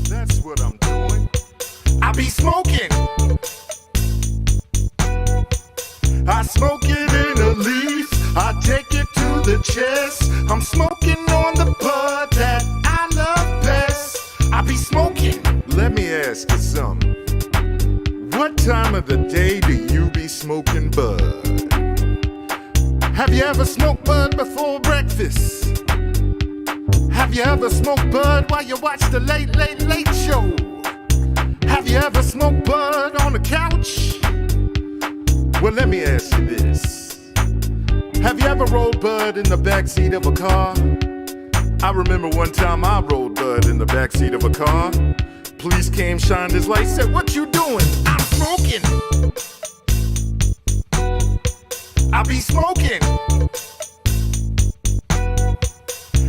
That's what I'm doing. I be smoking. I smoke it in a leaf. I take it to the chest. I'm smoking on the bud that I love best. I be smoking. Let me ask you something. What time of the day do you be smoking bud? Have you ever smoked bud before breakfast? Have you ever smoked bud while you watch the Late Late Late Show? Have you ever smoked bud on the couch? Well, let me ask you this. Have you ever rolled bud in the backseat of a car? I remember one time I rolled bud in the backseat of a car. Police came, shined his light, said, "What you doing?" "I'm smoking." I be smoking.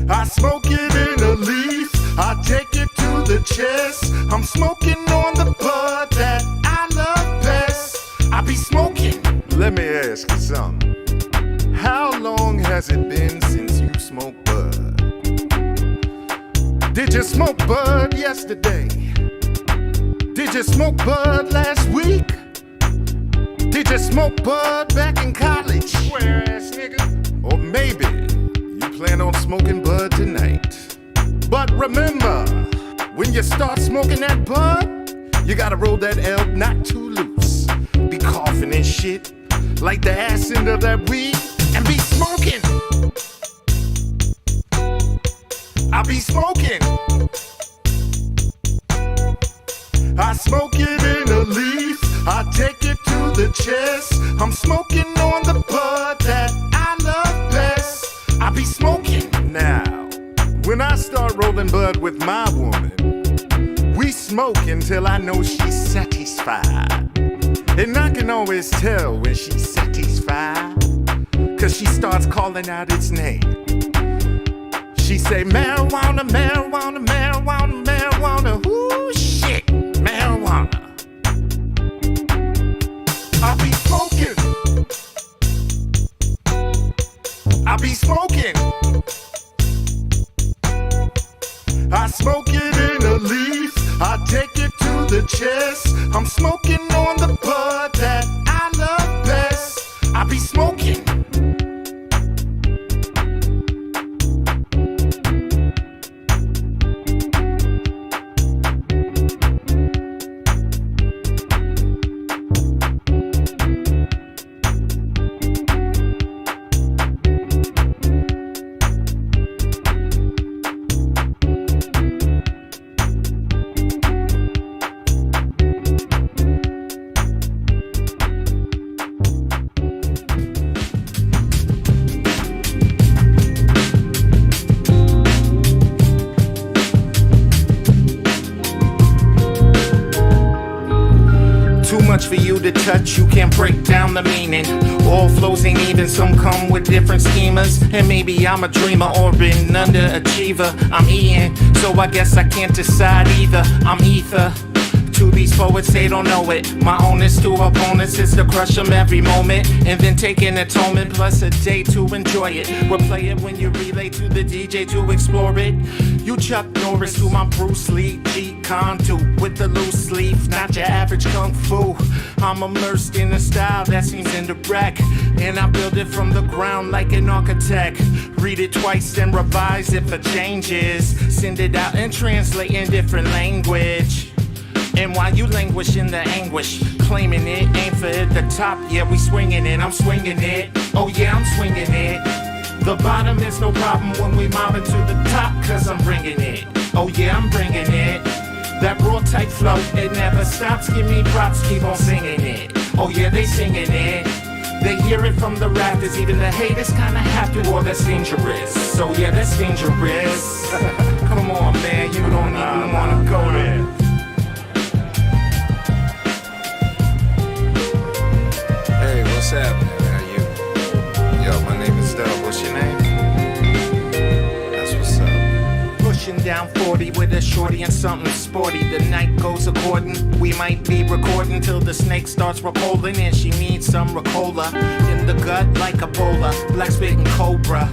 I smoke it in a leaf. I take it to the chest. I'm smoking on the bud that I love best. I be smoking. Let me ask you something. How long has it been since you smoked bud? Did you smoke bud yesterday? Did you smoke bud last week? Did you smoke bud back in college? Square ass nigga. Or maybe you plan on smoking bud tonight. But remember, when you start smoking that bud, you gotta roll that L not too loose. Be coughing and shit, like the ass end of that weed, and be smoking. I be smoking. I smoke it in a leaf. I take it to the chest. I'm smoking on the bud that I love best. I be smoking. Now, when I start rolling bud with my woman, we smoke until I know she's satisfied. And I can always tell when she's satisfied, 'cause she starts calling out its name. She say, "Marijuana, marijuana, marijuana, marijuana." Ooh, shit, marijuana. I be smoking. I be smoking. I smoke it in a leaf. I take it to the chest. I'm smoking on the bud that I love best. I be smoking. For you to touch, you can't break down the meaning. All flows ain't even, some come with different schemas. And maybe I'm a dreamer or an underachiever. I'm eating, so I guess I can't decide either. I'm ether. To these poets, they don't know it. My onus to opponents is to crush them every moment, and then take an atonement plus a day to enjoy it. Replay it when you relay to the DJ to explore it. You Chuck Norris to my Bruce Lee, G Conduit with the loose sleeve, not your average kung fu. I'm immersed in a style that seems indirect, and I build it from the ground like an architect. Read it twice and revise if a change is. Send it out and translate in different language. And while you languish in the anguish, claiming it ain't for the top, yeah, we swinging it, I'm swinging it. Oh yeah, I'm swinging it. The bottom is no problem when we mob it to the top, 'cause I'm bringing it. Oh yeah, I'm bringing it. That raw type flow, it never stops, give me props, keep on singing it. Oh yeah, they singing it. They hear it from the rafters, even the haters kinda have to, or that's dangerous. So yeah, that's dangerous. Come on, man, you don't even wanna go there. What's happening? How you? Yo, my name is Stella. What's your name? That's what's up. Pushing down 40 with a shorty and something sporty. The night goes according. We might be recording till the snake starts rolling, and she needs some Ricola in the gut like Ebola. Black spitting cobra,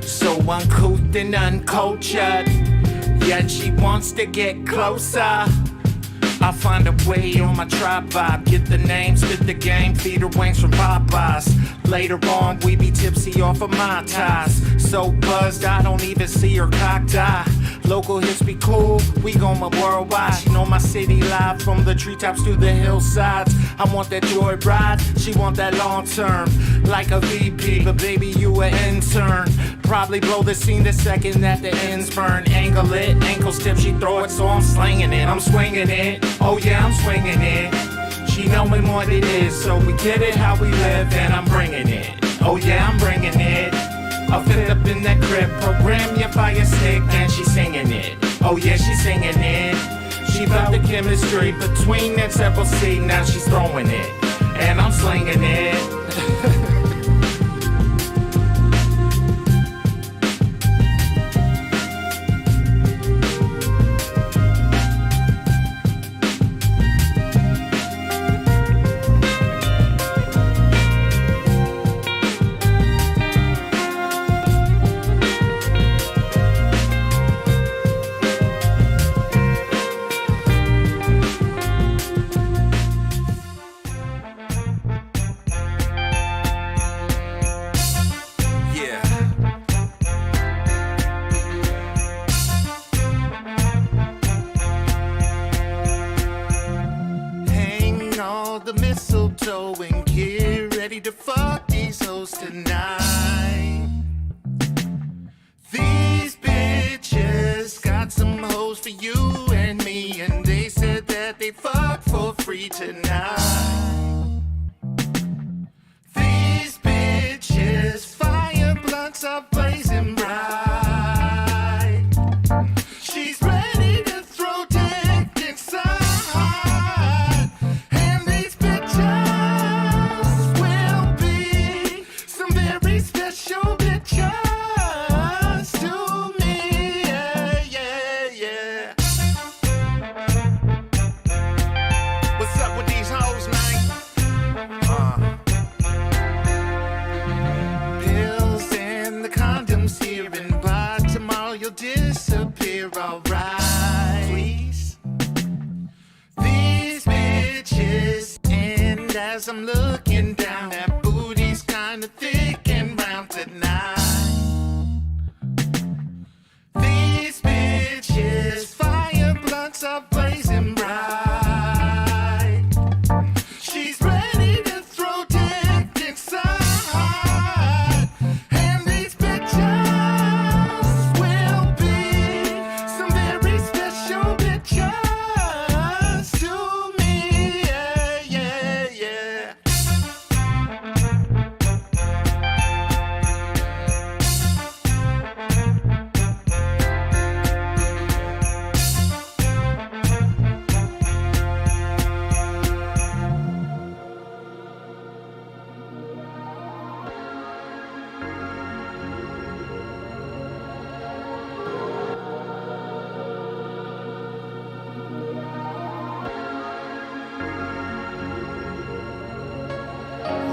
so uncouth and uncultured. yet she wants to get closer. I find a way on my tribe vibe. Get the name, spit the game, feed her wings from Popeyes. Later on, we be tipsy off of my ties. So buzzed, I don't even see her cocked eye. Local hits be cool, we going worldwide. She know my city live, from the treetops to the hillsides. I want that joy ride, she want that long term. Like a VP, but baby you an intern. Probably blow the scene the second that the ends burn. Angle it, ankle step, she throw it, so I'm slinging it. I'm swinging it, oh yeah, I'm swinging it. She knowin' what it is, so we get it how we live, and I'm bringing it. Oh yeah, I'm bringing it. I'll fit up in that crib, program your fire stick, and she's singing it. Oh yeah, she's singing it. She felt the chemistry between that several seat, now she's throwing it, and I'm slinging it.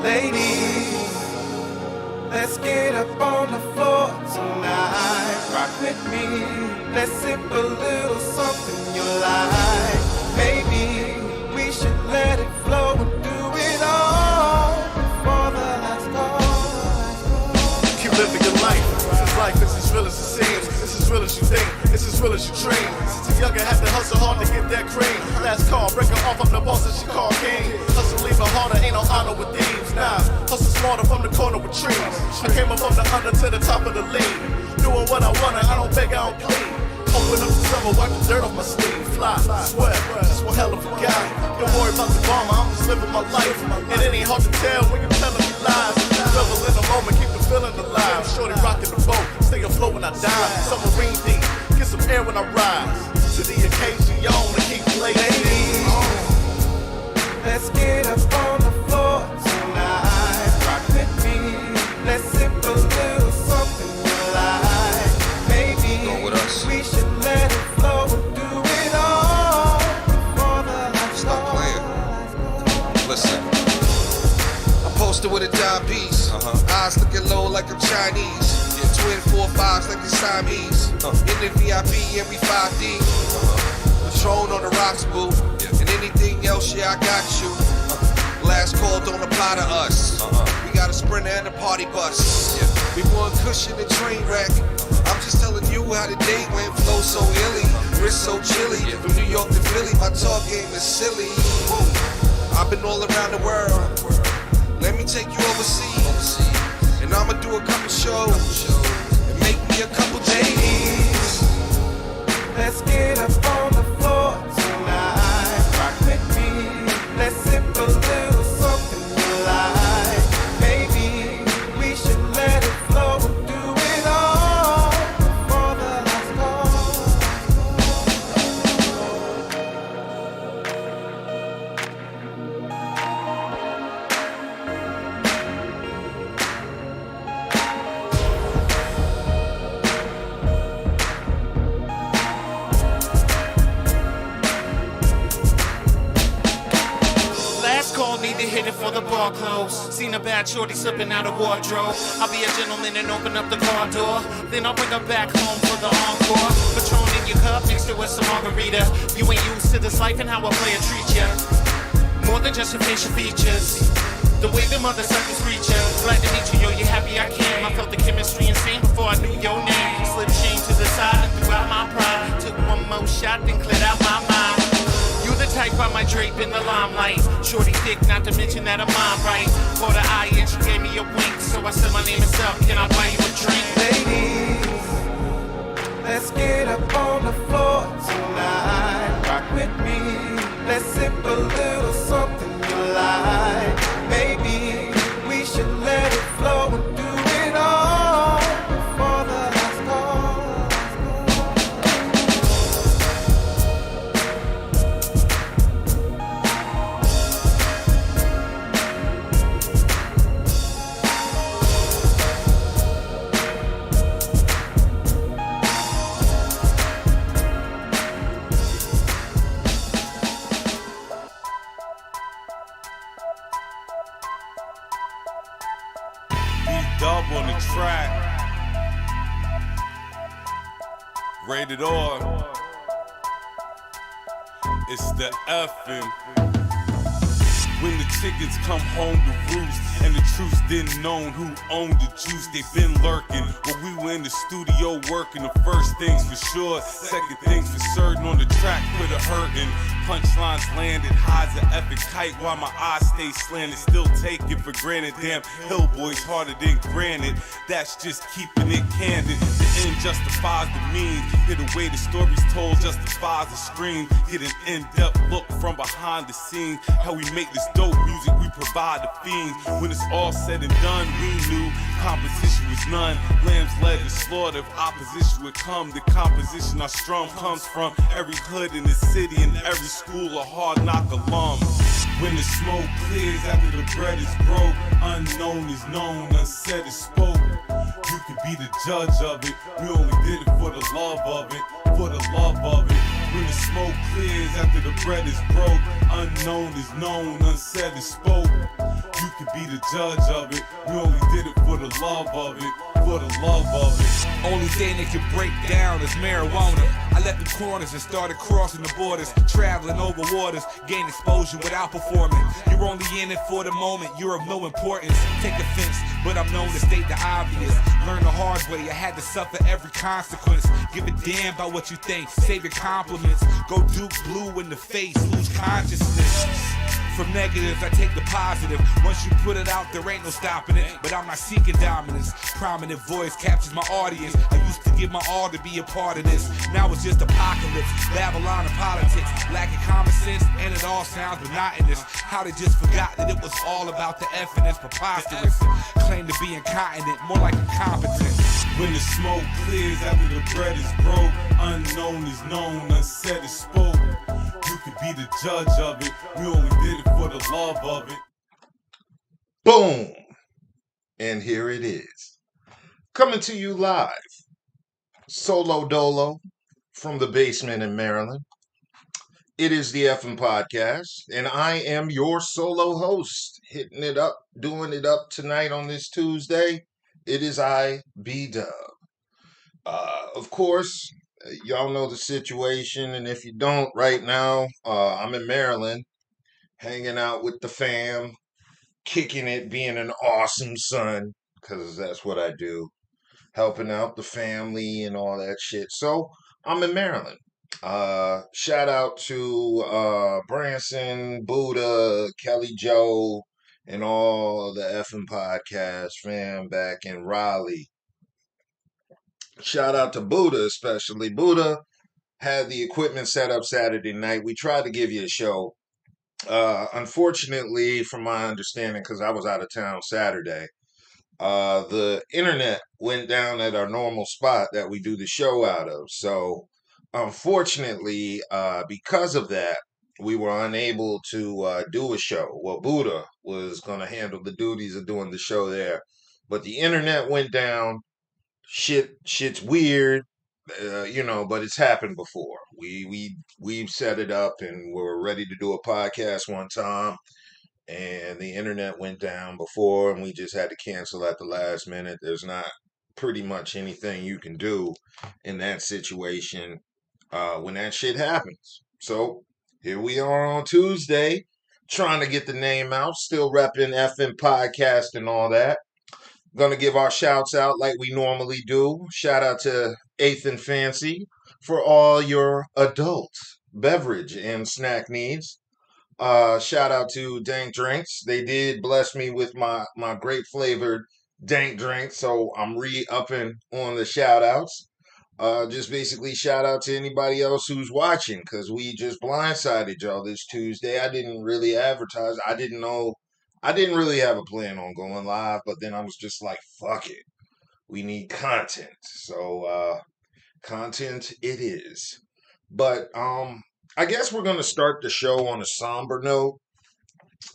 Ladies, let's get up on the floor tonight. Rock with me, let's sip a little something you like. Maybe we should let it flow and do it all before the lights go. Keep living your life. This life is as real as it seems. It's as real as you think. It's as real as you dream. Since younger, had to hustle hard to get that cream. Last call, break her off, I'm the boss that she called king. Hustle, leave her harder, ain't no honor with thieves. Nah, hustle smarter from the corner with trees. I came up from the under to the top of the league. Doing what I wanna, I don't beg, I don't plead. Open up the summer, wipe the dirt off my sleeve. Fly, sweat, just one hell of a guy. Don't worry about the drama, I'm just living my life. And it ain't hard to tell when you're telling me lies. Revel in the moment, keep the feeling alive. Shorty rocking the boat, stay afloat when I die. Submarine deep, get some air when I rise. To the occasion, you wanna keep ladies. Let's get up on the floor tonight. Rock with me, let's sip a little something you like. Maybe we should let it flow and do it all before the lights go. Stop playing. Listen, I'm posted with a dime piece. Eyes looking low like I'm Chinese. twin 4-5s like the Siamese. In the VIP, every 5D. Patron on the rocks, boo. And anything else, yeah, I got you. Last call don't apply to us. We got a Sprinter and a party bus. We want cushion and train wreck. I'm just telling you how the day went. Flow so illy, wrist so chilly. From New York to Philly, my talk game is silly. I've been all around the world. Let me take you overseas. And I'ma do a couple shows. And make me a couple Ladies, let's get up on the floor tonight. Rock with me, let's sip a little something you like. Maybe we should let it flow and do it all before the last call. Last call, need to hit it for the bar close. Seen a bad shorty slipping out of wardrobe. I'll be a gentleman and open up the car door. Then I'll bring her back home for the encore. Patron in your cup, mixed it with some margarita. You ain't used to this life and how a player treat ya. More than just your facial features. The way the mother suckers reach ya. Glad to meet you, yo, you happy I came. I felt the chemistry insane before I knew your name. Slip shame to the side and threw out my pride. Took one more shot, then cleared out my mind. You the type I might drape in the limelight. Shorty thick, not to mention that I'm mine, right? For the eye and she gave me a wink. So I said my name is up, can I buy you a drink? Ladies, let's get up on the floor tonight. Rock with me, let's sip a little something you like. Maybe we should let it flow and do it all before the last call. B.D.U.B on the track. Rated R. It's the effing. When the chickens come home to roost and the truth's been known who owned the juice, they been lurking. When we were in the studio working, the first things for sure, second things for certain. On the track for the hurting, punchlines landed, highs an epic kite while my eyes stay slanted. Still take it for granted, damn, Hillboy's harder than granted. That's just keeping it candid. The end justifies the means. Hear the way the story's told justifies the screen. Get an in-depth look from behind the scenes. How we make this dope music, we provide the fiends. When it's all said and done, we knew competition was none. Lambs led to slaughter, if opposition would come. The composition I strum comes from every hood in the city and every school a hard knock alum. When the smoke clears after the bread is broke, unknown is known, unsaid is spoke. You could be the judge of it, we only did it for the love of it, for the love of it. When the smoke clears after the bread is broke, unknown is known, unsaid is spoke. You could be the judge of it, we only did it for the love of it, for the love of it. Only thing that can break down is marijuana. I left the corners and started crossing the borders, traveling over waters, gain exposure without performing. You're only in it for the moment, you're of no importance. Take offense, but I'm known to state the obvious. Learn the hard way, I had to suffer every consequence. Give a damn about what you think, save your compliments. Go Duke blue in the face, lose consciousness. From negatives, I take the positive. Once you put it out, there ain't no stopping it. But I'm not seeking dominance. Prominent voice captures my audience. I used to give my all to be a part of this. Now it's just apocalypse, Babylon and politics. Lacking common sense, and it all sounds monotonous. How they just forgot that it was all about the effing. It's preposterous. Claim to be incontinent, more like incompetent. When the smoke clears after the bread is broke, unknown is known, unsaid is spoke. You could be the judge of it, we only did it for the love of it. Boom! And here it is. Coming to you live. Solo Dolo from the basement in Maryland. It is the effing podcast, and I am your solo host. Hitting it up, doing it up tonight on this Tuesday. It is I, B.D.U.B. Of course, y'all know the situation, and if you don't, right now, I'm in Maryland, hanging out with the fam, kicking it, being an awesome son, because that's what I do, helping out the family and all that shit. So I'm in Maryland. Shout out to Branson, Budha, Kelli Jo, and all the effing podcast fam back in Raleigh. Shout out to Budha, especially. Budha had the equipment set up Saturday night. We tried to give you a show. Unfortunately, from my understanding, because I was out of town Saturday, the internet went down at our normal spot that we do the show out of. So, unfortunately, because of that, we were unable to do a show. Well, Buddha was going to handle the duties of doing the show there, but the internet went down. Shit's weird, but it's happened before. We've set it up and we were ready to do a podcast one time, and the internet went down before, and we just had to cancel at the last minute. There's not pretty much anything you can do in that situation when that shit happens. So here we are on Tuesday, trying to get the name out, still repping FM podcast and all that. Gonna give our shouts out like we normally do. Shout out to Eighth and Fancy for all your adult beverage and snack needs. Shout out to Dank Drinks. They did bless me with my great flavored Dank drink, so I'm re-upping on the shout outs. Just basically shout out to anybody else who's watching, because we just blindsided y'all this Tuesday. I didn't really advertise. I didn't know. I didn't really have a plan on going live, but then I was just like, fuck it. We need content. So content it is. But I guess we're gonna start the show on a somber note.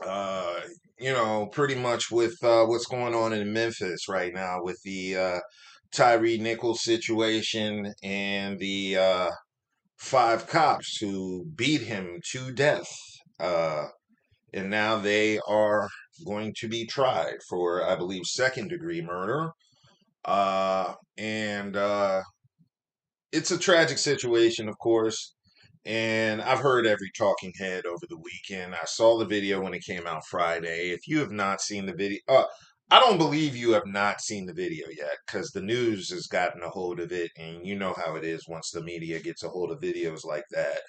Uh, pretty much with what's going on in Memphis right now with the Tyre Nichols situation and the 5 cops who beat him to death. And now they are going to be tried for, I believe, second-degree murder. And it's a tragic situation, of course. And I've heard every talking head over the weekend. I saw the video when it came out Friday. If you have not seen the video, I don't believe you have not seen the video yet, because the news has gotten a hold of it, and you know how it is once the media gets a hold of videos like that.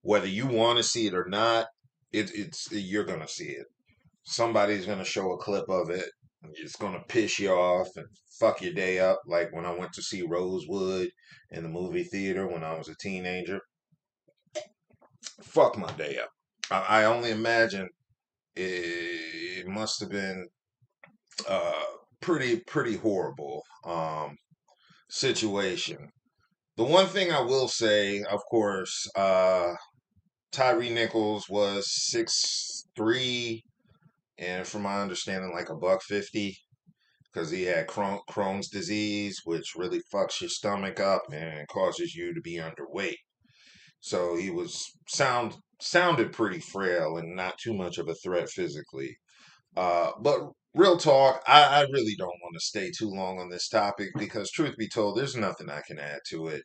Whether you want to see it or not, it's you're gonna see it. Somebody's gonna show a clip of it. It's gonna piss you off and fuck your day up, like when I went to see Rosewood in the movie theater when I was a teenager. Fuck my day up. I only imagine it must have been uh pretty horrible situation. The one thing I will say, of course, Tyre Nichols was 6'3", and from my understanding, like $150, because he had Crohn's disease, which really fucks your stomach up and causes you to be underweight. So he was sounded pretty frail and not too much of a threat physically. But real talk, I really don't want to stay too long on this topic because, truth be told, there's nothing I can add to it.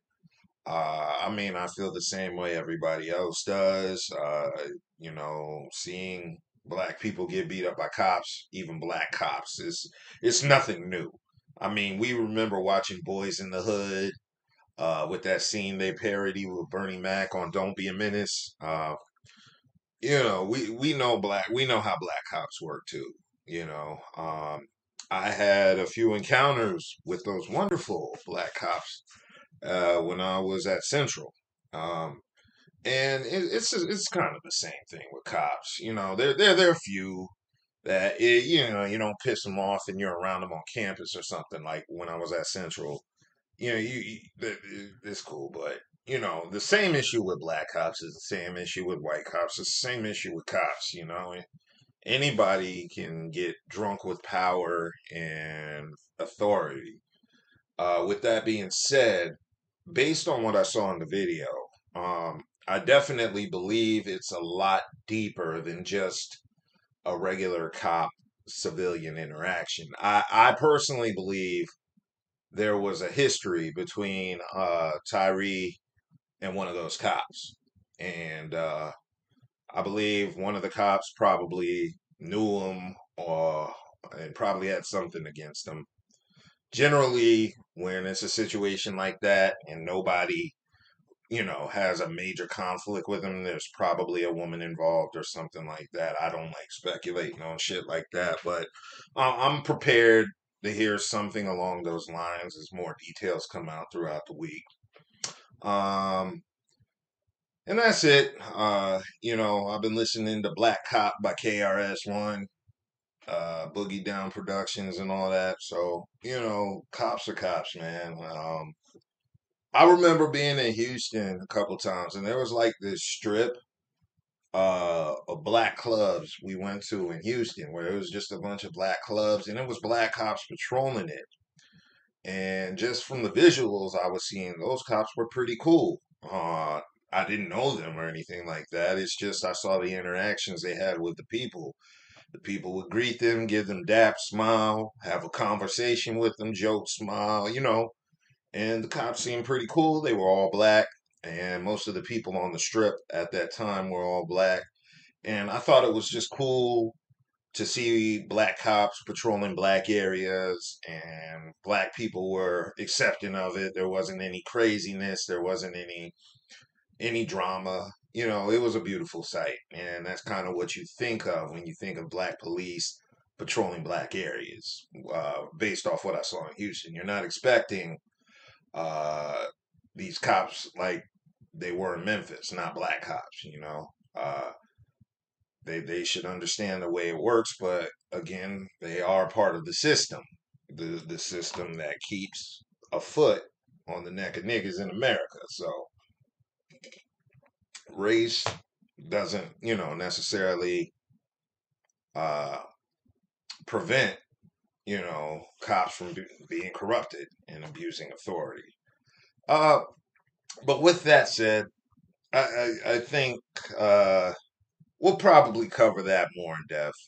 I mean, I feel the same way everybody else does. Seeing black people get beat up by cops, even black cops, it's nothing new. I mean, we remember watching Boys in the Hood with that scene they parody with Bernie Mac on "Don't Be a Menace." We know how black cops work too. I had a few encounters with those wonderful black cops when I was at Central. Um, and it's kind of the same thing with cops. There are a few that you don't piss them off and you're around them on campus or something. Like when I was at Central, it's cool, but the same issue with black cops is the same issue with white cops. It's the same issue with cops. Anybody can get drunk with power and authority. With that being said, based on what I saw in the video, I definitely believe it's a lot deeper than just a regular cop civilian interaction. I personally believe there was a history between Tyre and one of those cops. And I believe one of the cops probably knew him or and probably had something against him. Generally, when it's a situation like that and nobody, has a major conflict with him, there's probably a woman involved or something like that. I don't like speculating on shit like that, but I'm prepared to hear something along those lines as more details come out throughout the week. And that's it. I've been listening to Black Cop by KRS-One, Boogie Down Productions and all that. So, cops are cops, man. I remember being in Houston a couple times, and there was like this strip of black clubs we went to in Houston where it was just a bunch of black clubs, and it was black cops patrolling it. And just from the visuals I was seeing, those cops were pretty cool. I didn't know them or anything like that. It's just I saw the interactions they had with the people. The people would greet them, give them dap, smile, have a conversation with them, joke, smile, And the cops seemed pretty cool. They were all black, and most of the people on the strip at that time were all black. And I thought it was just cool to see black cops patrolling black areas, and black people were accepting of it. There wasn't any craziness. There wasn't any drama. It was a beautiful sight, and that's kind of what you think of when you think of black police patrolling black areas. Based off what I saw in Houston, you're not expecting uh, these cops like they were in Memphis, not black cops. They should understand the way it works, but again, they are part of the system, the system that keeps a foot on the neck of niggas in America. So race doesn't, necessarily uh, prevent, cops from being corrupted and abusing authority. Uh, but with that said, I think we'll probably cover that more in depth.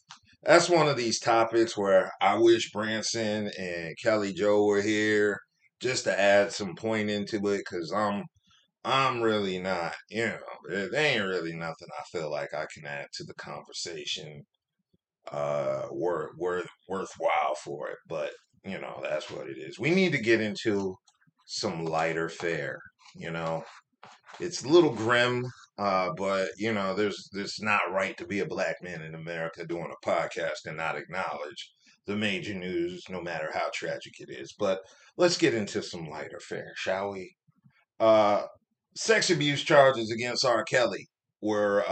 That's one of these topics where I wish Branson and Kelli Jo were here just to add some point into it, because I'm really not, there ain't really nothing I feel like I can add to the conversation worthwhile for it. But that's what it is. We need to get into some lighter fare. You know, it's a little grim, but there's not right to be a black man in America doing a podcast and not acknowledge the major news, no matter how tragic it is. But let's get into some lighter fare, shall we? Uh, Sex abuse charges against R.Kelly were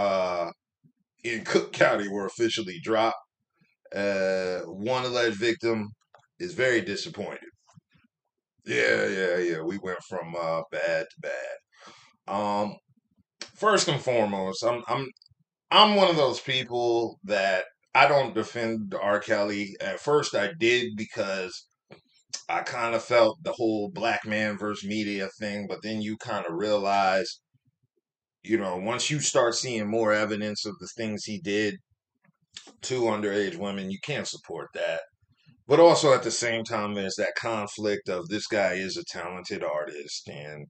in Cook County were officially dropped. One alleged victim is very disappointed. Yeah. We went from bad to bad. First and foremost, I'm one of those people that I don't defend R. Kelly. At first, I did because I kind of felt the whole black man versus media thing, but then you kind of realize, once you start seeing more evidence of the things he did to underage women, you can't support that. But also at the same time, there's that conflict of this guy is a talented artist. And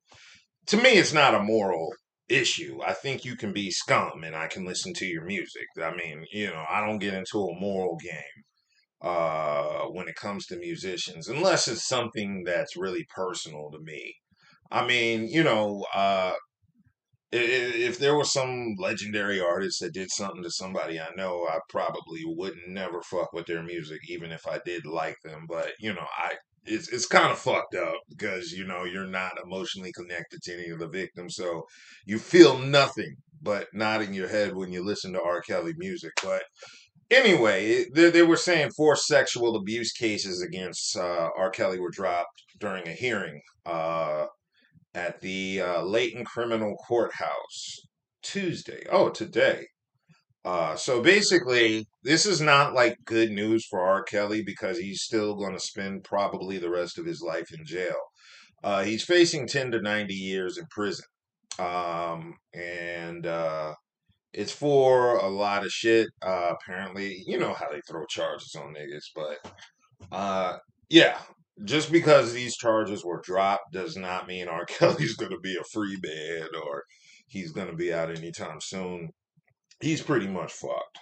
to me, it's not a moral issue. I think you can be scum and I can listen to your music. I mean, I don't get into a moral game when it comes to musicians, unless it's something that's really personal to me. I mean, if there was some legendary artist that did something to somebody I know, I probably would never fuck with their music, even if I did like them. But it's kind of fucked up because you're not emotionally connected to any of the victims, so you feel nothing but nodding your head when you listen to R. Kelly music. But anyway, they were saying 4 sexual abuse cases against R. Kelly were dropped during a hearing. At the Layton Criminal Courthouse Tuesday. Oh, today. So basically, this is not like good news for R. Kelly because he's still going to spend probably the rest of his life in jail. He's facing 10 to 90 years in prison. And it's for a lot of shit. Apparently, you know how they throw charges on niggas, but yeah. just because these charges were dropped does not mean R. Kelly's going to be a free man or he's going to be out anytime soon. He's pretty much fucked.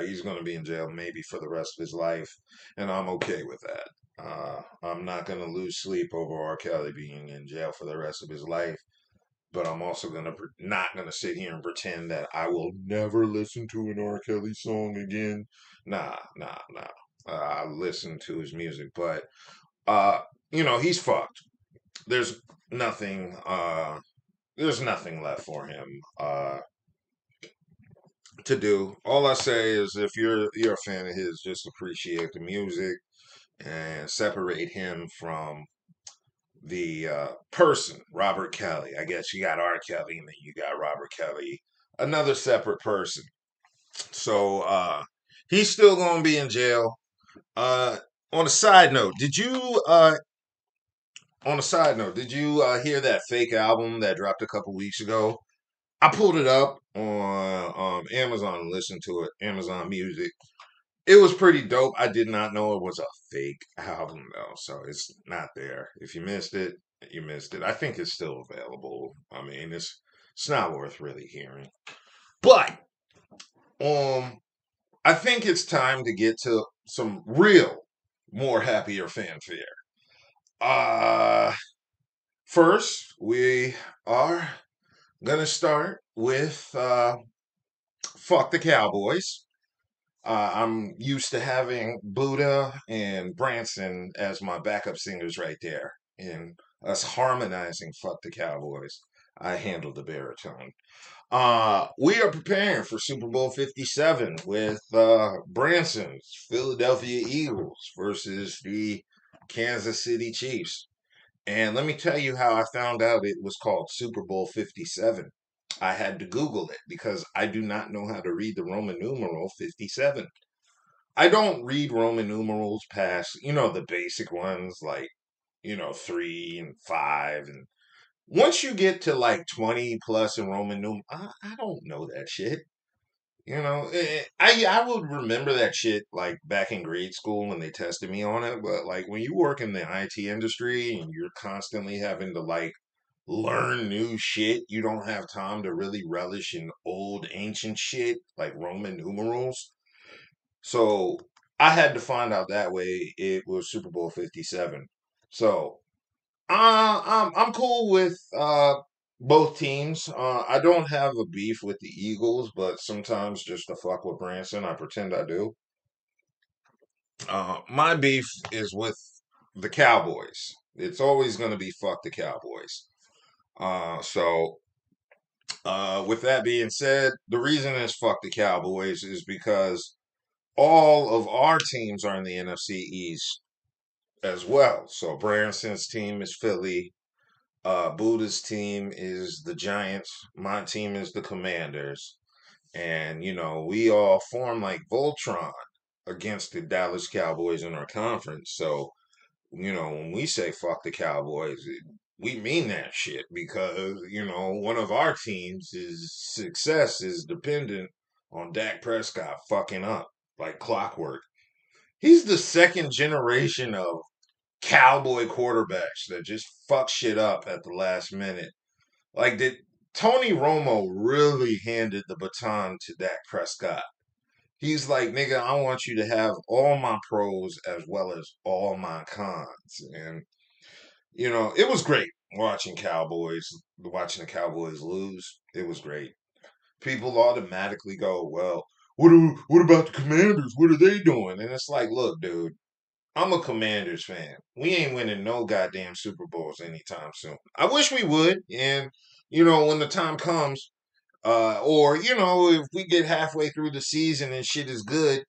He's going to be in jail maybe for the rest of his life, and I'm okay with that. I'm not going to lose sleep over R. Kelly being in jail for the rest of his life, but I'm also not going to sit here and pretend that I will never listen to an R. Kelly song again. Nah, nah, nah. I listen to his music, but uh, he's fucked. There's nothing. There's nothing left for him. To do. All I say is if you're a fan of his, just appreciate the music and separate him from the person, Robert Kelly. I guess you got R. Kelly and then you got Robert Kelly, another separate person. So he's still gonna be in jail. Uh on a side note, did you hear that fake album that dropped a couple weeks ago? I pulled it up on Amazon and listened to it, Amazon Music. It was pretty dope. I did not know it was a fake album though, so it's not there. If you missed it, you missed it. I think it's still available. I mean, it's not worth really hearing. But I think it's time to get to some real, more happier fanfare. Uh First, we are gonna start with "Fuck the Cowboys." I'm used to having Budha and Branson as my backup singers right there, and us harmonizing "Fuck the Cowboys." I handled the baritone. We are preparing for Super Bowl 57 with Branson's Philadelphia Eagles versus the Kansas City Chiefs. And let me tell you how I found out it was called Super Bowl 57. I had to Google it because I do not know how to read the Roman numeral 57. I don't read Roman numerals past, the basic ones like, 3 and 5. And once you get to like 20 plus in Roman numerals, I don't know that shit. I would remember that shit like back in grade school when they tested me on it, but like when you work in the IT industry and you're constantly having to like learn new shit, you don't have time to really relish in old ancient shit like Roman numerals. So I had to find out that way it was Super Bowl 57. So I'm cool with both teams. I don't have a beef with the Eagles, but sometimes just to fuck with Branson, I pretend I do. My beef is with the Cowboys. It's always going to be fuck the Cowboys. With that being said, the reason it's fuck the Cowboys is because all of our teams are in the NFC East as well. So Branson's team is Philly. Buddha's team is the Giants. My team is the Commanders. And, we all form like Voltron against the Dallas Cowboys in our conference. So, when we say fuck the Cowboys, we mean that shit because, one of our teams' success is dependent on Dak Prescott fucking up like clockwork. He's the second generation of cowboy quarterbacks that just fuck shit up at the last minute. Like, did Tony Romo really handed the baton to Dak Prescott? He's like, nigga, I want you to have all my pros as well as all my cons. And, it was great watching the Cowboys lose. It was great. People automatically go, well, what about the Commanders? What are they doing? And it's like, look, dude, I'm a Commanders fan. We ain't winning no goddamn Super Bowls anytime soon. I wish we would. And, when the time comes, or, if we get halfway through the season and shit is good,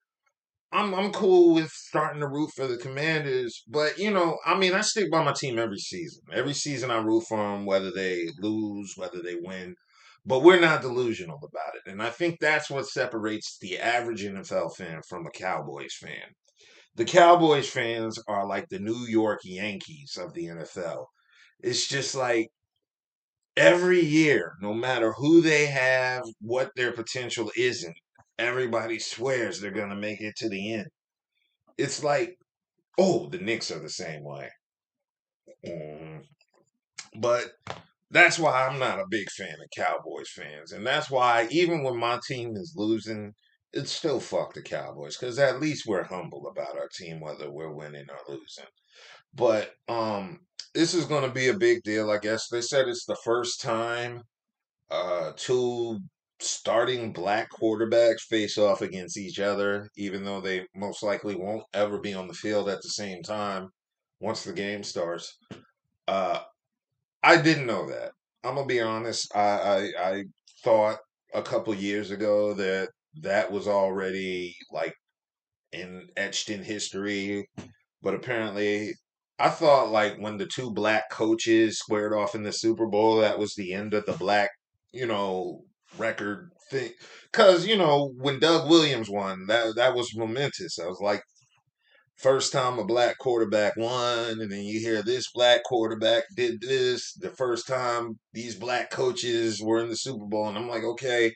I'm cool with starting to root for the Commanders. But, I stick by my team every season. Every season I root for them, whether they lose, whether they win. But we're not delusional about it. And I think that's what separates the average NFL fan from a Cowboys fan. The Cowboys fans are like the New York Yankees of the NFL. It's just like every year, no matter who they have, what their potential isn't, everybody swears they're going to make it to the end. It's like, oh, the Knicks are the same way. Um, but that's why I'm not a big fan of Cowboys fans. And that's why even when my team is losing, it's still fuck the Cowboys. Because at least we're humble about our team, whether we're winning or losing. But this is gonna be a big deal, I guess. They said it's the first time two starting black quarterbacks face off against each other, even though they most likely won't ever be on the field at the same time once the game starts. Uh, I didn't know that. I'm gonna be honest. I thought a couple years ago that that was already like etched in history, but apparently, I thought like when the two black coaches squared off in the Super Bowl, that was the end of the black, you know, record thing. Because when Doug Williams won, that was momentous. I was like, first time a black quarterback won, and then you hear this black quarterback did this. The first time these black coaches were in the Super Bowl, and I'm like, okay,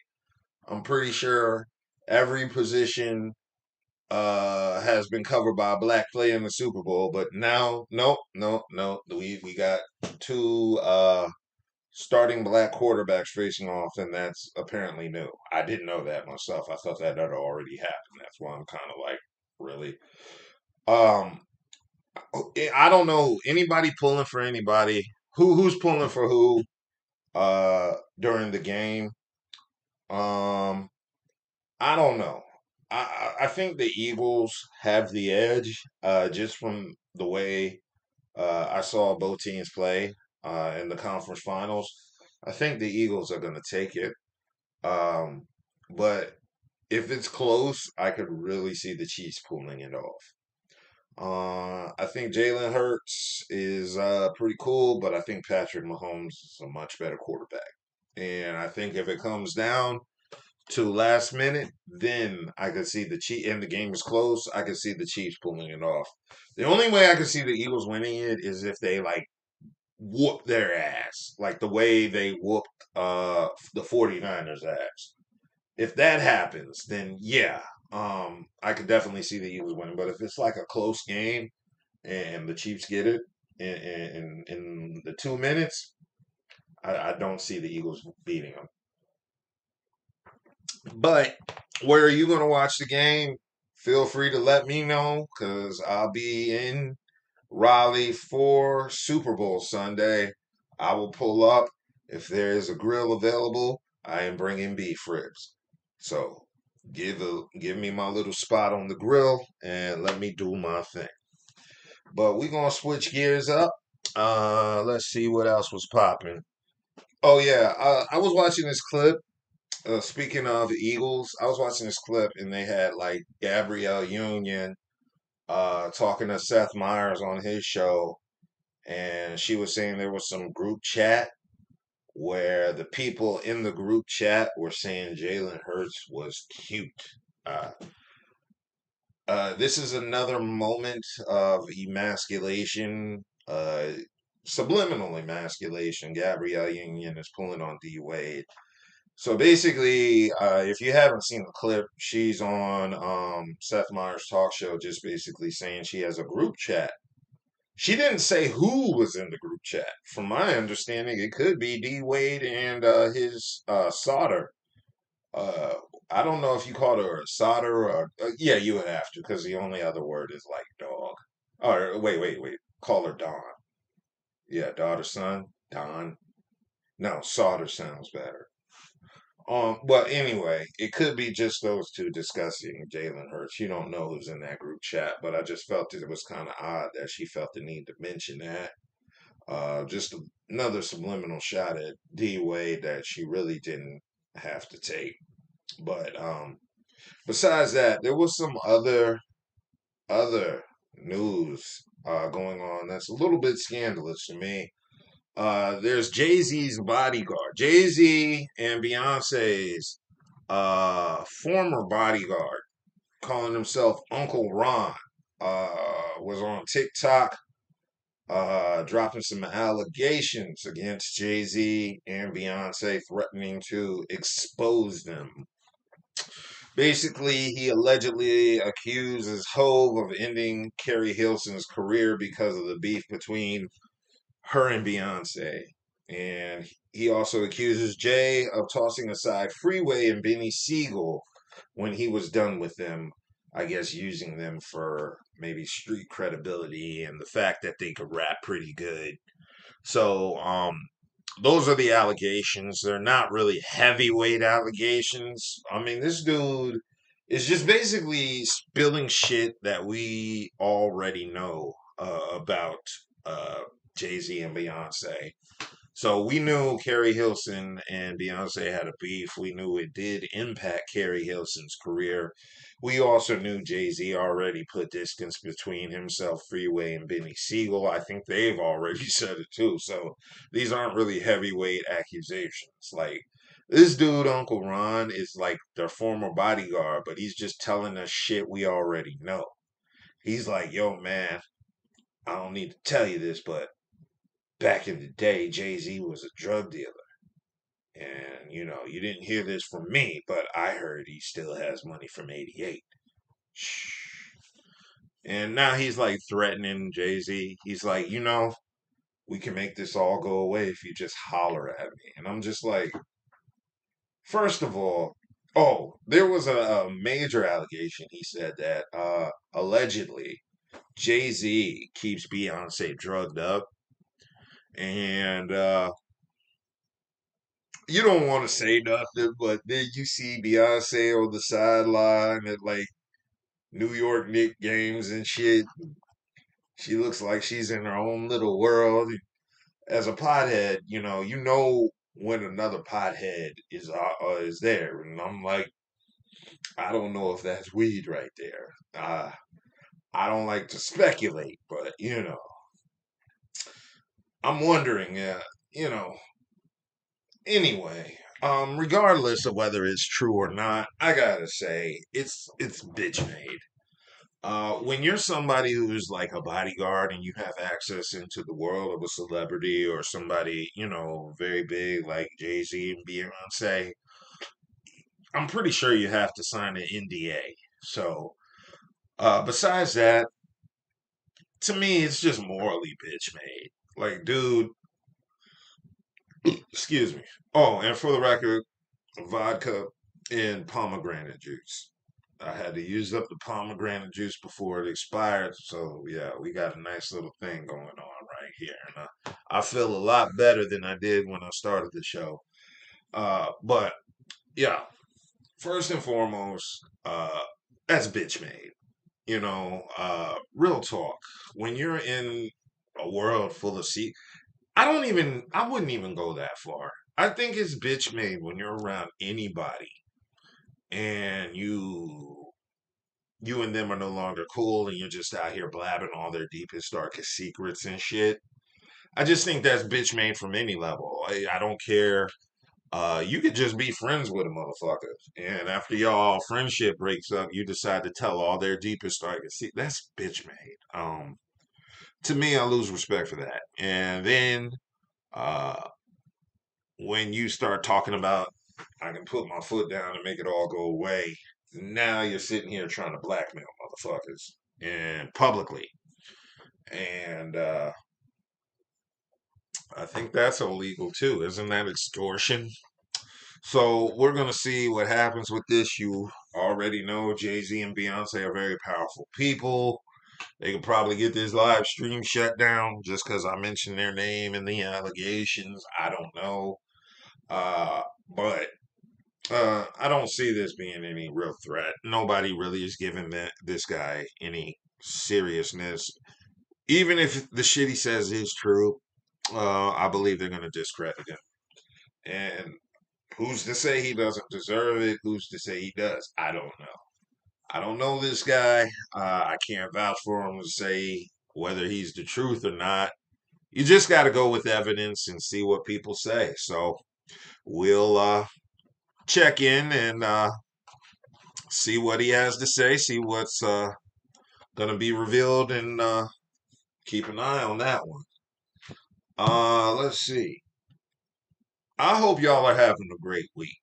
I'm pretty sure every position has been covered by a black player in the Super Bowl, but now, nope, no, no. We got two starting black quarterbacks facing off, and that's apparently new. I didn't know that myself. I thought that had already happened. That's why I'm kind of like, really. Um, I don't know anybody pulling for anybody. Who's pulling for who? During the game. Um, I don't know. I think the Eagles have the edge just from the way I saw both teams play in the conference finals. I think the Eagles are going to take it. Um, but if it's close, I could really see the Chiefs pulling it off. I think Jalen Hurts is pretty cool, but I think Patrick Mahomes is a much better quarterback. And I think if it comes down to last minute, then I could see the Chiefs, and the game is close, I could see the Chiefs pulling it off. The only way I could see the Eagles winning it is if they like whoop their ass, like the way they whooped the 49ers ass. If that happens, then yeah, I could definitely see the Eagles winning. But if it's like a close game and the Chiefs get it in the 2 minutes, I don't see the Eagles beating them. But where are you going to watch the game? Feel free to let me know because I'll be in Raleigh for Super Bowl Sunday. I will pull up. If there is a grill available, I am bringing beef ribs. So give me my little spot on the grill and let me do my thing. But we're going to switch gears up. Let's see what else was popping. Oh, yeah. I was watching this clip. Speaking of Eagles, I was watching this clip and they had like Gabrielle Union talking to Seth Meyers on his show, and she was saying there was some group chat where the people in the group chat were saying Jalen Hurts was cute. Uh, this is another moment of emasculation, subliminal emasculation. Gabrielle Union is pulling on D Wade. So basically, if you haven't seen the clip, she's on Seth Meyers' talk show, just basically saying she has a group chat. She didn't say who was in the group chat. From my understanding, it could be D Wade and his solder. Uh, I don't know if you called her a solder or yeah, you would have to because the only other word is like dog. Or wait, call her Don. Yeah, daughter, son, Don. No, solder sounds better. But anyway, it could be just those two discussing Jalen Hurts. You don't know who's in that group chat, but I just felt it was kind of odd that she felt the need to mention that. Just another subliminal shot at D Wade that she really didn't have to take. But besides that, there was some other news going on that's a little bit scandalous to me. There's Jay-Z's bodyguard. Jay-Z and Beyonce's former bodyguard, calling himself Uncle Ron, was on TikTok dropping some allegations against Jay-Z and Beyonce, threatening to expose them. Basically, he allegedly accuses Hove of ending Carrie Hilson's career because of the beef between her and Beyonce. And he also accuses Jay of tossing aside Freeway and Benny Siegel when he was done with them, I guess using them for maybe street credibility and the fact that they could rap pretty good. So, those are the allegations. They're not really heavyweight allegations. I mean, this dude is just basically spilling shit that we already know about uh, Jay-Z and Beyonce. So we knew Carrie Hilson and Beyonce had a beef. We knew it did impact Carrie Hilson's career. We also knew Jay-Z already put distance between himself, Freeway, and Benny Siegel. I think they've already said it too. So these aren't really heavyweight accusations. Like, this dude, Uncle Ron, is like their former bodyguard, but he's just telling us shit we already know. He's like, yo, man, I don't need to tell you this, but back in the day, Jay-Z was a drug dealer. And, you didn't hear this from me, but I heard he still has money from 88. Shh. And now he's like threatening Jay-Z. He's like, we can make this all go away if you just holler at me. And I'm just like, first of all, oh, there was a major allegation. He said that allegedly Jay-Z keeps Beyonce drugged up. And you don't want to say nothing, but then you see Beyonce on the sideline at like New York Knicks games and shit. She looks like she's in her own little world. As a pothead, you know when another pothead is there, and I'm like, I don't know if that's weed right there. I don't like to speculate, but I'm wondering. You know, Anyway, regardless of whether it's true or not, I gotta say it's bitch made. When you're somebody who's like a bodyguard and you have access into the world of a celebrity or somebody, very big like Jay-Z and Beyonce, I'm pretty sure you have to sign an NDA. So, besides that, to me, it's just morally bitch made. Like, dude, excuse me. Oh, and for the record, vodka and pomegranate juice. I had to use up the pomegranate juice before it expired. So, yeah, we got a nice little thing going on right here. And I feel a lot better than I did when I started the show. But, yeah, first and foremost, that's bitch made. Real talk. When you're in a world full of I wouldn't even go that far. I think it's bitch made when you're around anybody and you and them are no longer cool and you're just out here blabbing all their deepest, darkest secrets and shit. I just think that's bitch made from any level. I don't care. You could just be friends with a motherfucker. And after y'all friendship breaks up, you decide to tell all their deepest, darkest secrets. That's bitch made. To me, I lose respect for that. And then uh, when you start talking about, I can put my foot down and make it all go away, now you're sitting here trying to blackmail motherfuckers and publicly. And I think that's illegal too. Isn't that extortion? So we're going to see what happens with this. You already know Jay-Z and Beyonce are very powerful people. They could probably get this live stream shut down just because I mentioned their name in the allegations. I don't know. But I don't see this being any real threat. Nobody really is giving this guy any seriousness. Even if the shit he says is true, I believe they're going to discredit him. And who's to say he doesn't deserve it? Who's to say he does? I don't know. I don't know this guy. I can't vouch for him to say whether he's the truth or not. You just got to go with evidence and see what people say. So we'll check in and see what he has to say, see what's going to be revealed, and keep an eye on that one. Let's see. I hope y'all are having a great week.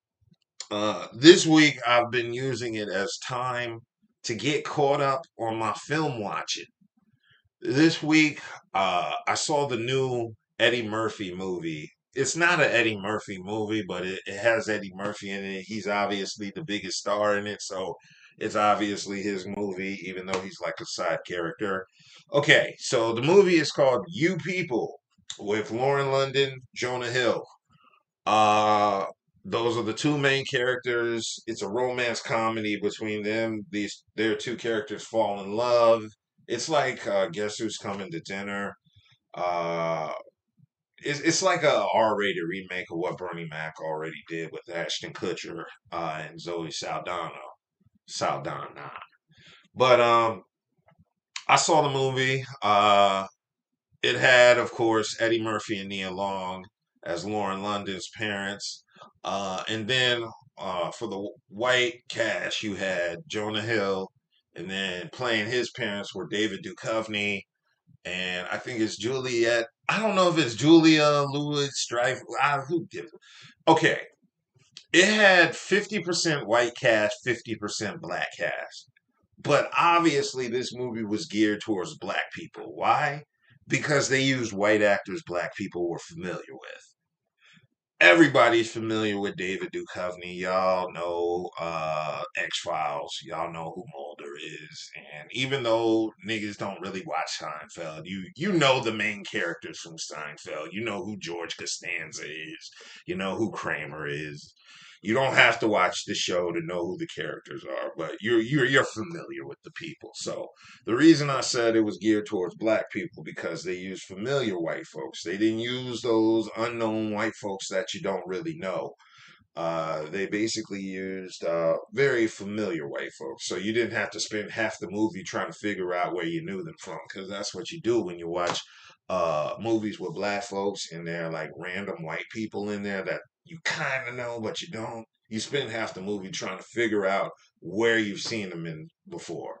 This week, I've been using it as time to get caught up on my film watching. This week, I saw the new Eddie Murphy movie. It's not an Eddie Murphy movie, but it has Eddie Murphy in it. He's obviously the biggest star in it, so it's obviously his movie, even though he's like a side character. Okay, so the movie is called You People with Lauren London, Jonah Hill. Uh those are the two main characters. It's a romance comedy between them. These their two characters fall in love. It's like Guess Who's Coming to Dinner. Uh it's like a R-rated remake of what Bernie Mac already did with Ashton Kutcher and Zoe Saldana. But I saw the movie. It had, of course, Eddie Murphy and Nia Long as Lauren London's parents. And then for the white cast, you had Jonah Hill, and then playing his parents were David Duchovny, and I think it's Juliet. I don't know if it's Julia Louis Dreyfus. Who gives? Okay, it had 50% white cast, 50% black cast. But obviously, this movie was geared towards black people. Why? Because they used white actors black people were familiar with. Everybody's familiar with David Duchovny. Y'all know X-Files. Y'all know who Mulder is. And even though niggas don't really watch Seinfeld, you know the main characters from Seinfeld. You know who George Costanza is. You know who Kramer is. You don't have to watch the show to know who the characters are, but you're familiar with the people. So the reason I said it was geared towards black people because they used familiar white folks. They didn't use those unknown white folks that you don't really know. They basically used very familiar white folks. So you didn't have to spend half the movie trying to figure out where you knew them from, because that's what you do when you watch movies with black folks and they're like random white people in there that you kind of know, but you don't. You spend half the movie trying to figure out where you've seen them in before.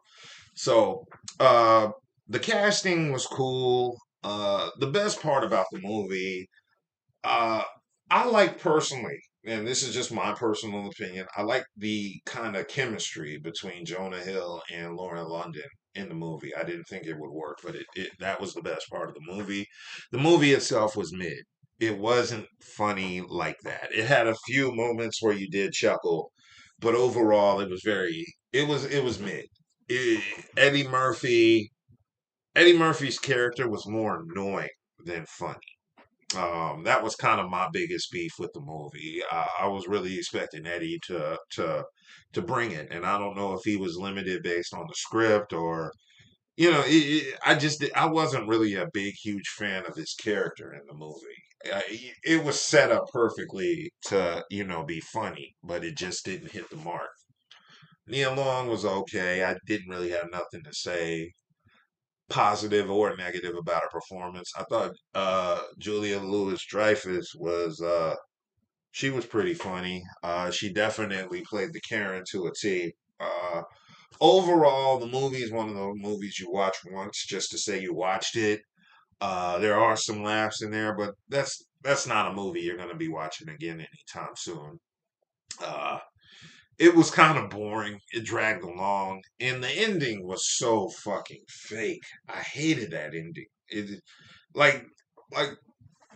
So the casting was cool. The best part about the movie, uh, I like personally, and this is just my personal opinion, I like the kind of chemistry between Jonah Hill and Lauren London in the movie. I didn't think it would work, but it that was the best part of the movie. The movie itself was mid. It wasn't funny like that. It had a few moments where you did chuckle, but overall it was mid. It, Eddie Murphy Eddie Murphy's character was more annoying than funny. That was kind of my biggest beef with the movie. I was really expecting Eddie to bring it, and I don't know if he was limited based on the script or I wasn't really a big huge fan of his character in the movie. It was set up perfectly to be funny, but it just didn't hit the mark. Nia Long was okay. I didn't really have nothing to say positive or negative about her performance. I thought Julia Louis Dreyfus was she was pretty funny. She definitely played the Karen to a T. Overall, the movie is one of those movies you watch once just to say you watched it. There are some laughs in there, but that's not a movie you're going to be watching again anytime soon. Uh, it was kind of boring. It dragged along, and the ending was so fucking fake. I hated that ending. It like like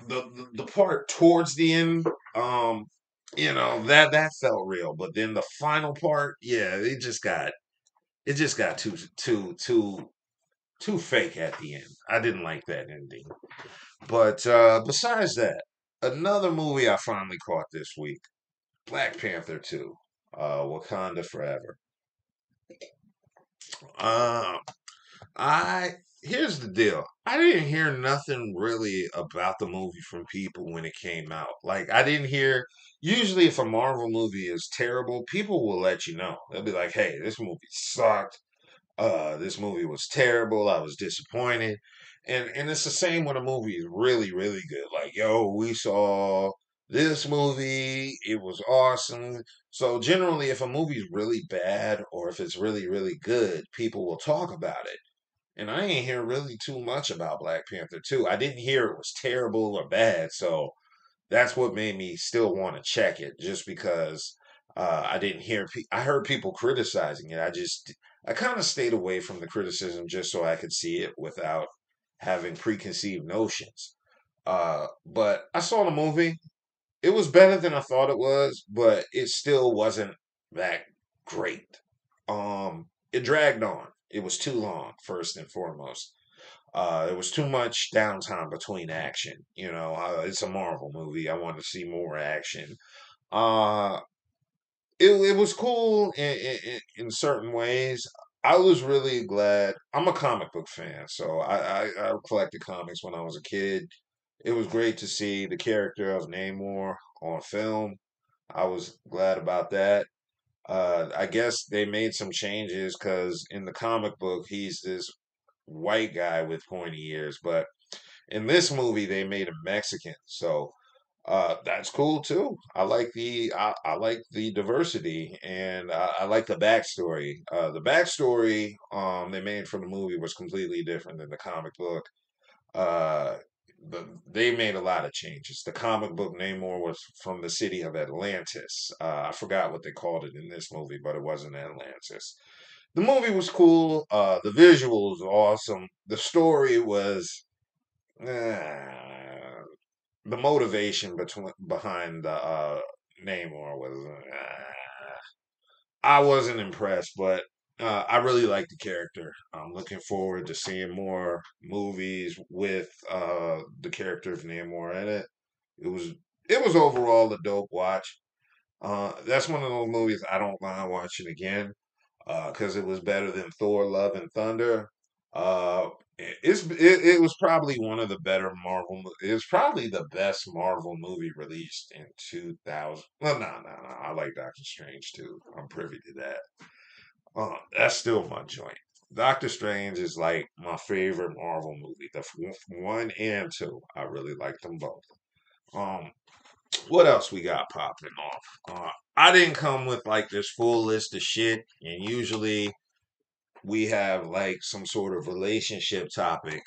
the part towards the end, that felt real, but then the final part, yeah, it just got too fake at the end. I didn't like that ending. But besides that, another movie I finally caught this week, Black Panther 2, Wakanda Forever. Uh, I Here's the deal. I didn't hear nothing really about the movie from people when it came out. Like I didn't hear usually if a Marvel movie is terrible, people will let you know. They'll be like, "Hey, this movie sucked. This movie was terrible. I was disappointed." And it's the same when a movie is really, really good. Like, yo, we saw this movie, it was awesome. So generally if a movie's really bad or if it's really, really good, people will talk about it. And I ain't hear really too much about Black Panther 2. I didn't hear it was terrible or bad, so that's what made me still want to check it, just because I didn't hear. I heard people criticizing it. I kind of stayed away from the criticism just so I could see it without having preconceived notions. But I saw the movie. It was better than I thought it was, but it still wasn't that great. It dragged on. It was too long, first and foremost. It was too much downtime between action. It's a Marvel movie. I want to see more action. Uh, it was cool in certain ways. I was really glad. I'm a comic book fan, so I collected comics when I was a kid. It was great to see the character of Namor on film. I was glad about that. I guess they made some changes because in the comic book, he's this white guy with pointy ears, but in this movie, they made him Mexican. So that's cool too. I like the diversity and I like the backstory. The backstory they made for the movie was completely different than the comic book. Uh, they made a lot of changes. The comic book Namor was from the city of Atlantis. I forgot what they called it in this movie, but it wasn't Atlantis. The movie was cool. The visuals were awesome. The story was the motivation behind the Namor was I wasn't impressed, but I really like the character. I'm looking forward to seeing more movies with the character of Namor in it. It was it was overall a dope watch. That's one of those movies I don't mind watching again because it was better than Thor: Love and Thunder. Uh, it was probably one of the better Marvel. It was probably the best Marvel movie released in 2000. Well, no. I like Doctor Strange too. I'm privy to that. That's still my joint. Doctor Strange is like my favorite Marvel movie. The one and two, I really like them both. Um, what else we got popping off? I didn't come with like this full list of shit, and usually we have like some sort of relationship topic.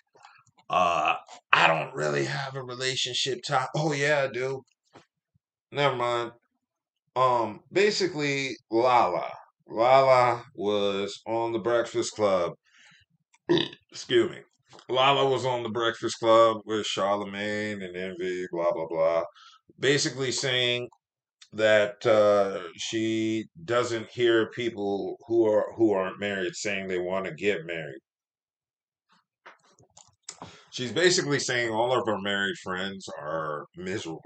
Uh, I don't really have a relationship topic. Oh yeah, I do. Never mind. Basically, Lala. Lala was on the Breakfast Club. Excuse me. Lala was on the Breakfast Club with Charlemagne and Envy, blah blah blah. Basically saying that she doesn't hear people who aren't married saying they want to get married. She's basically saying all of her married friends are miserable.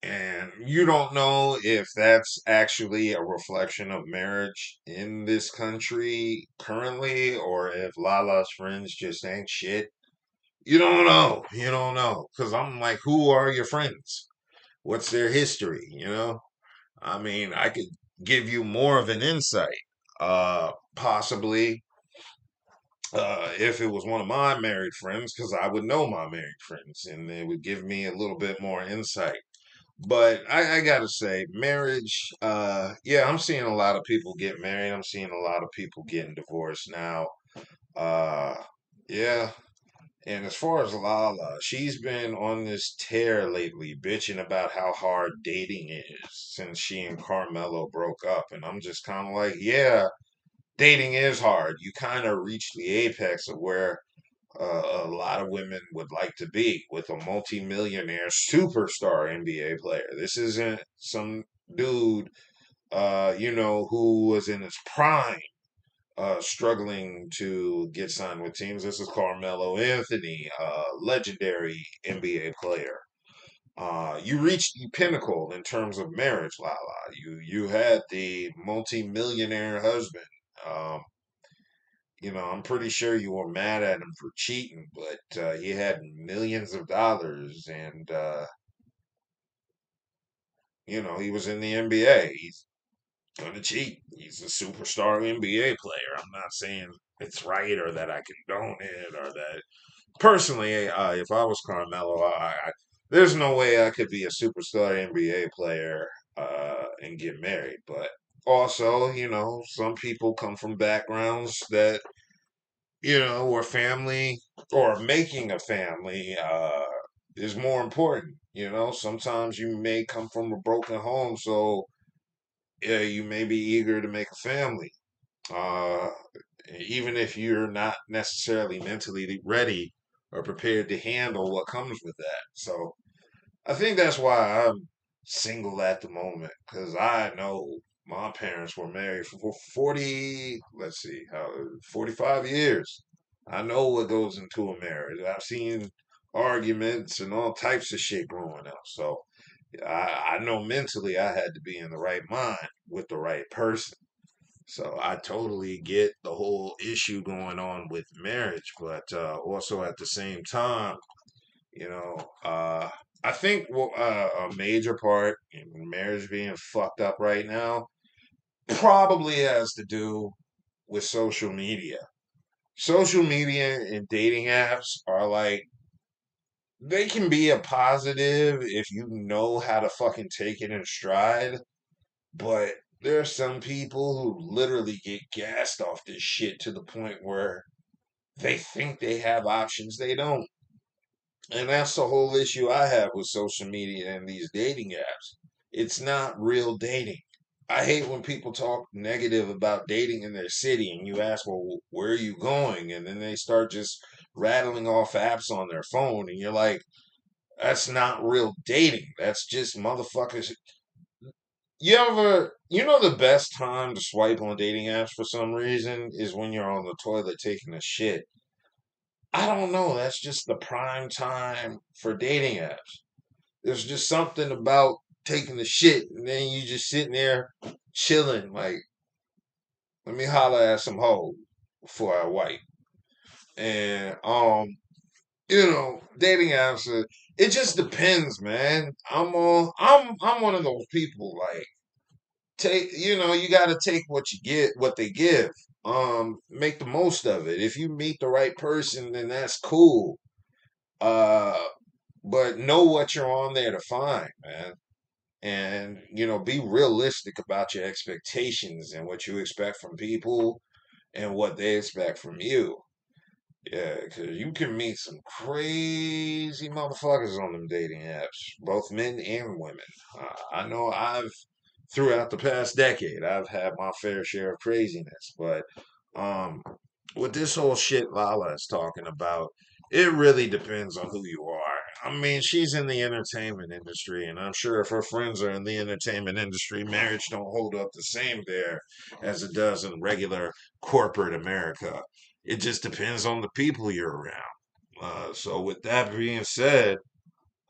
And you don't know if that's actually a reflection of marriage in this country currently or if Lala's friends just ain't shit. You don't know. You don't know. Because I'm like, who are your friends? What's their history? I mean, I could give you more of an insight. Possibly if it was one of my married friends, because I would know my married friends and they would give me a little bit more insight. But I gotta say, marriage, yeah, I'm seeing a lot of people get married. I'm seeing a lot of people getting divorced now. Uh, yeah. And as far as Lala, she's been on this tear lately, bitching about how hard dating is since she and Carmelo broke up. And I'm just kind of like, yeah, dating is hard. You kind of reach the apex of where a lot of women would like to be with a multimillionaire superstar NBA player. This isn't some dude, who was in his prime, struggling to get signed with teams. This is Carmelo Anthony, legendary NBA player. You reached the pinnacle in terms of marriage, Lala. You had the multimillionaire husband. Um, I'm pretty sure you were mad at him for cheating, but he had millions of dollars, and he was in the NBA. He's gonna cheat. He's a superstar NBA player. I'm not saying it's right or that I condone it or that personally, if I was Carmelo, there's no way I could be a superstar NBA player and get married. But also, some people come from backgrounds that where family or making a family is more important. Sometimes you may come from a broken home, so yeah, you may be eager to make a family. Uh, Even if you're not necessarily mentally ready or prepared to handle what comes with that. So I think that's why I'm single at the moment, because I know my parents were married for 40, let's see, 45 years. I know what goes into a marriage. I've seen arguments and all types of shit growing up. So I know mentally I had to be in the right mind with the right person. So I totally get the whole issue going on with marriage, but also at the same time, you know, I think a major part in marriage being fucked up right now probably has to do with social media. Social media and dating apps are like, they can be a positive if you know how to fucking take it in stride, but there are some people who literally get gassed off this shit to the point where they think they have options they don't. And that's the whole issue I have with social media and these dating apps. It's not real dating. I hate when people talk negative about dating in their city and you ask, well, where are you going? And then they start just rattling off apps on their phone. And you're like, that's not real dating. That's just motherfuckers. You know, the best time to swipe on dating apps for some reason is when you're on the toilet taking a shit. I don't know. That's just the prime time for dating apps. There's just something about taking the shit and then you just sitting there chilling, like, let me holler at some hoes before I wipe. And you know, dating apps. It just depends, man. I'm one of those people. Like, you know, you got to take what you get, what they give. Make the most of it. If you meet the right person, then that's cool. Uh, but know what you're on there to find, man. And, you know, be realistic about your expectations and what you expect from people and what they expect from you. Yeah, because you can meet some crazy motherfuckers on them dating apps, both men and women. I know throughout the past decade, I've had my fair share of craziness, but um, with this whole shit Lala is talking about, it really depends on who you are. I mean, she's in the entertainment industry, and I'm sure if her friends are in the entertainment industry, marriage don't hold up the same there as it does in regular corporate America. It just depends on the people you're around. So with that being said,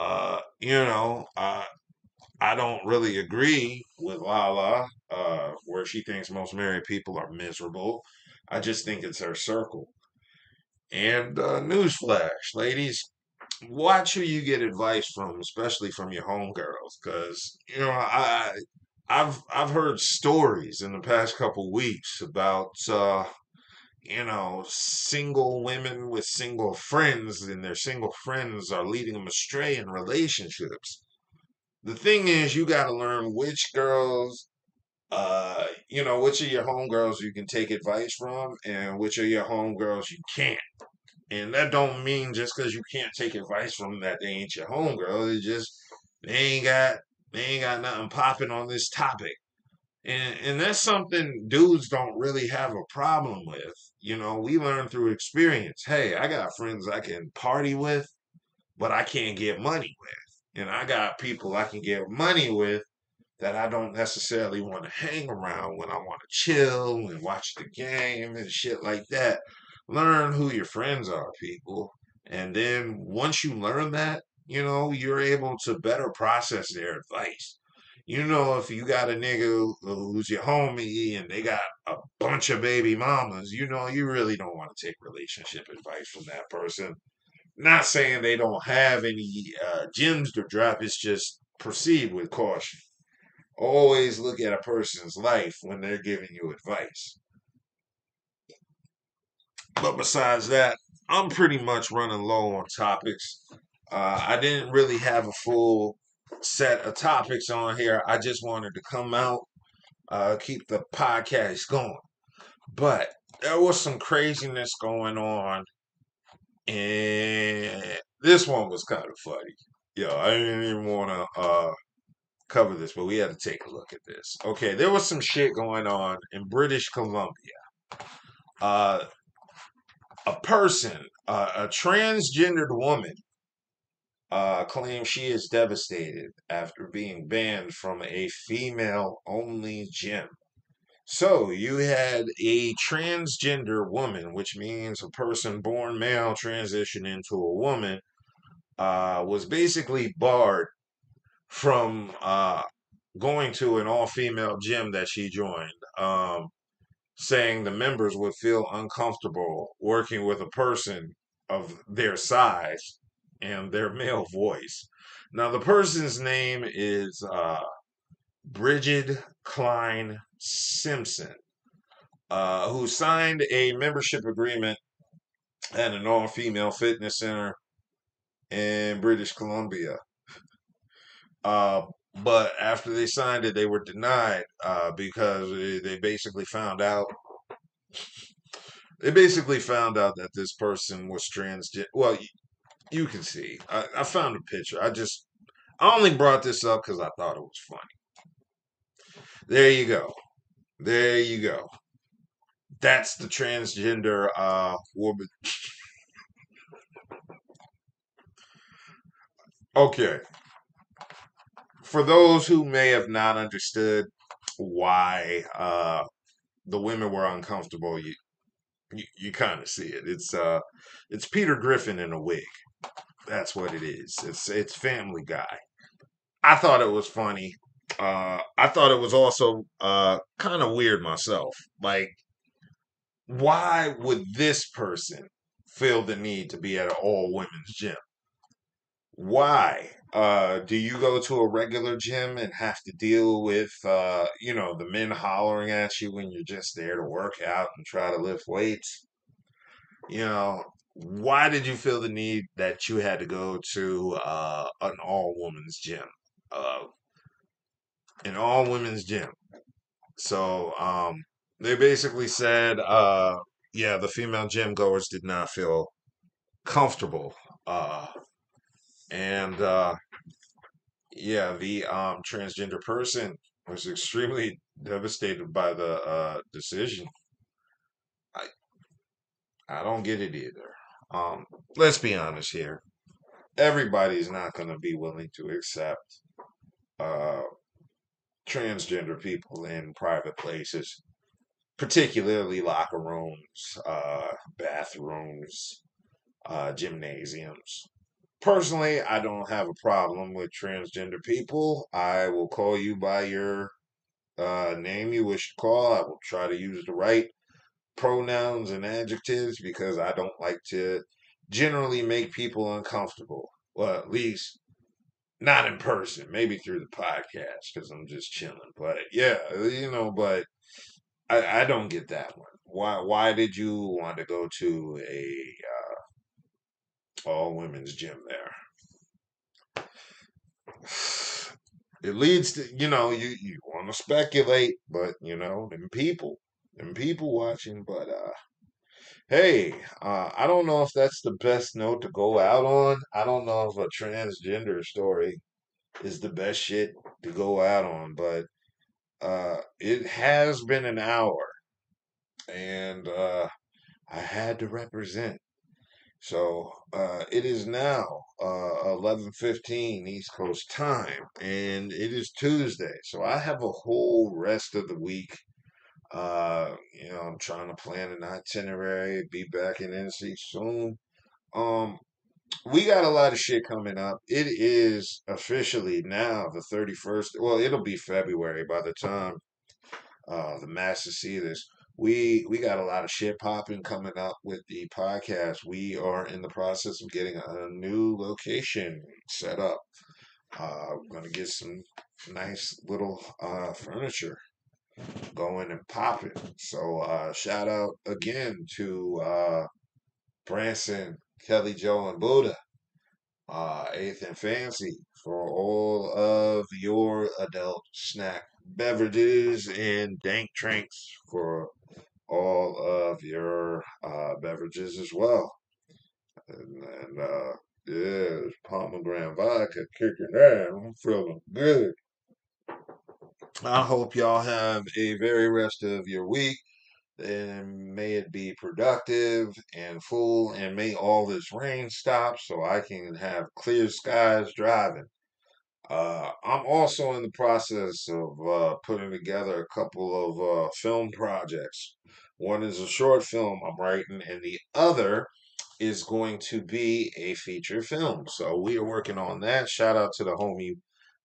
you know, I don't really agree with Lala, where she thinks most married people are miserable. I just think it's her circle. And newsflash, ladies, watch who you get advice from, especially from your homegirls, because you know I've heard stories in the past couple weeks about you know, single women with single friends, and their single friends are leading them astray in relationships. The thing is, you got to learn which girls, you know, which of your homegirls you can take advice from, and which of your homegirls you can't. And that don't mean just because you can't take advice from them that they ain't your homegirl. It's just they ain't got they ain't got nothing popping on this topic. And that's something dudes don't really have a problem with. You know, we learn through experience. Hey, I got friends I can party with, but I can't get money with. And I got people I can get money with that I don't necessarily want to hang around when I want to chill and watch the game and shit like that. Learn who your friends are, people. And then once you learn that, you know, you're able to better process their advice. You know, if you got a nigga who's your homie and they got a bunch of baby mamas, you know, you really don't want to take relationship advice from that person. Not saying they don't have any gems to drop, it's just proceed with caution. Always look at a person's life when they're giving you advice. But besides that, I'm pretty much running low on topics. I didn't really have a full set of topics on here. I just wanted to come out, keep the podcast going. But there was some craziness going on, and this one was kind of funny. Yo, I didn't even want to cover this, but we had to take a look at this. Okay, there was some shit going on in British Columbia. Uh, a person, A transgendered woman claims she is devastated after being banned from a female-only gym. So you had a transgender woman, which means a person born male transitioned into a woman, was basically barred from going to an all-female gym that she joined, saying the members would feel uncomfortable working with a person of their size and their male voice. Now, the person's name is Bridget Klein Simpson, who signed a membership agreement at an all-female fitness center in British Columbia. But after they signed it, they were denied because they basically found out. They basically found out that this person was transgender. Well, you can see. I found a picture. I only brought this up because I thought it was funny. There you go. There you go. That's the transgender woman. Okay. For those who may have not understood why the women were uncomfortable, you kind of see it. It's Peter Griffin in a wig. That's what it is. It's Family Guy. I thought it was funny. I thought it was also kind of weird myself. Like, why would this person feel the need to be at an all women's gym? Why? Do you go to a regular gym and have to deal with, the men hollering at you when you're just there to work out and try to lift weights? Why did you feel the need that you had to go to an all women's gym? Uh, an all women's gym. So they basically said, yeah, the female gym goers did not feel comfortable. And yeah, the transgender person was extremely devastated by the decision. I I don't get it either. Let's be honest here. Everybody's not going to be willing to accept uh, transgender people in private places, particularly locker rooms, bathrooms, gymnasiums. Personally, I don't have a problem with transgender people. I will call you by your name you wish to call. I will try to use the right pronouns and adjectives because I don't like to generally make people uncomfortable. Well, at least not in person, maybe through the podcast because I'm just chilling. But yeah, but I don't get that one. Why did you want to go to a all women's gym there? It leads to you want to speculate, but them people watching. But hey, I don't know if that's the best note to go out on. I don't know if a transgender story is the best shit to go out on, but it has been an hour, and I had to represent. So it is now 11:15 East Coast time, and it is Tuesday. So I have a whole rest of the week. I'm trying to plan an itinerary. Be back in NC soon. Um, we got a lot of shit coming up. It is officially now the 31st. Well, it'll be February by the time the masses see this. We got a lot of shit popping coming up with the podcast. We are in the process of getting a new location set up. We're gonna get some nice little furniture going and popping. So shout out again to Branson, Kelli Jo, and Budha, Eighth and Fancy, for all of your adult snack beverages, and Dank Tranks for all of your beverages as well. And yeah, it's pomegranate vodka kicking in. I'm feeling good. I hope y'all have a very rest of your week. and may it be productive and full, and may all this rain stop so I can have clear skies driving. I'm also in the process of putting together a couple of film projects. One is a short film I'm writing, and the other is going to be a feature film. So we are working on that. Shout out to the homie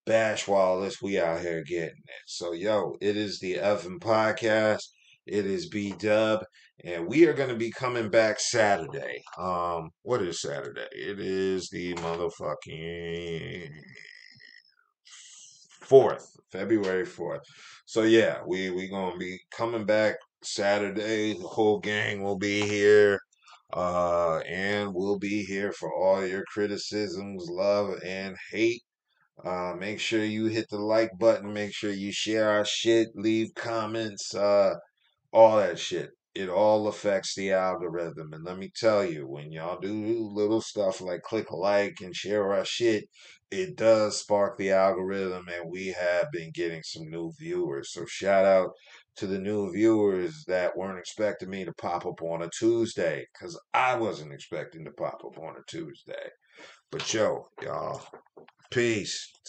Bash Wallace. We out here getting it. So yo, it is the Evan Podcast. It is B.D.U.B, and we are going to be coming back Saturday. What is Saturday? It is the motherfucking 4th, February 4th. So yeah, we gonna be coming back Saturday. The whole gang will be here. And we'll be here for all your criticisms, love, and hate. Make sure you hit the like button. Make sure you share our shit. Leave comments. All that shit. It all affects the algorithm. And let me tell you, when y'all do little stuff like click a like and share our shit, it does spark the algorithm. And we have been getting some new viewers. So shout out to the new viewers that weren't expecting me to pop up on a Tuesday, because I wasn't expecting to pop up on a Tuesday. But yo, y'all, peace.